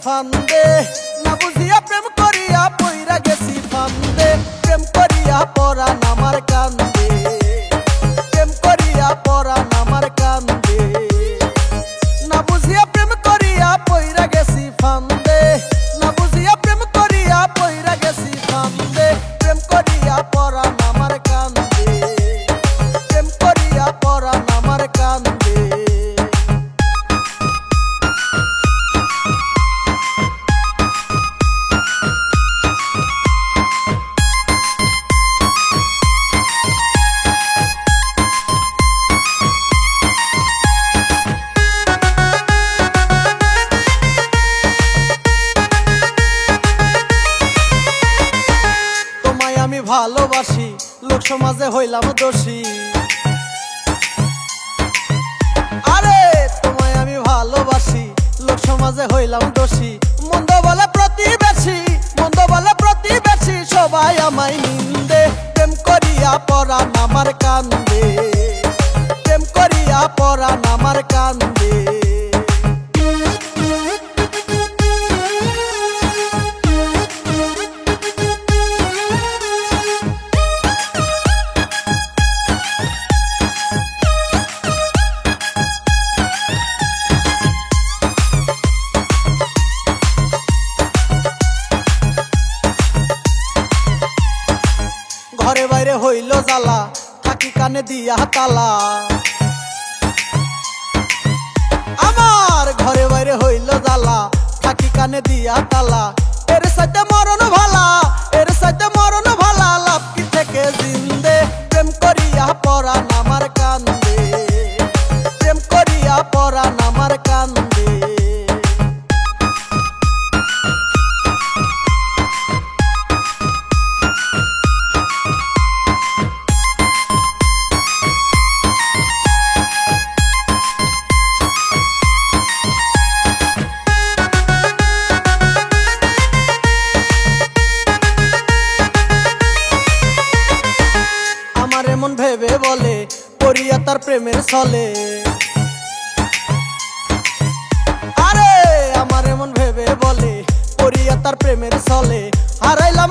ফান্দে, না বুঝিয়া প্রেম করিয়া পইরা গেছি ফান্দে। প্রেম করিয়া পরাণ আমার কান্দে, প্রেম করিয়া পরাণ আমার কান্দে। না বুঝিয়া প্রেম করিয়া পইরা গেছি ফান্দে, না বুঝিয়া প্রেম করিয়া পইরা গেছি ফান্দে। প্রেম করিয়া পরাণ আমার কান্দে, প্রেম করিয়া পরাণ আমার কান্দে। আমি ভালোবাসি, লোক সমাজে হইলাম দোষী। আরে তোমায় আমি ভালোবাসি, লোক সমাজে হইলাম দোষী। মন্দ বলে প্রতিবেশী, মন্দ বলে প্রতিবেশী, সবাই আমায় নিন্দে। প্রেম করিয়া পরাণ আমার কান্দে, প্রেম করিয়া পরাণ আমার কান্দে। ঘরে বাইরে হইল জ্বালা, থাকি কানে দিয়া তালা। আমার ঘরে বাইরে হইল জ্বালা, থাকি কানে দিয়া তালা। এর সাথে মরণ ভালা, এর সাথে মরণ ভালা, লাভ কি থেকে জিন্দে। প্রেম করিয়া পরাণ আমার কান্দে, প্রেম করিয়া পরাণ আমার কান্দে। এমন ভেবে বলে পড়িয়া তার প্রেমের ছলে। আরে আমার এমন ভেবে বলে পড়িয়া তার প্রেমের ছলে। হারাইলাম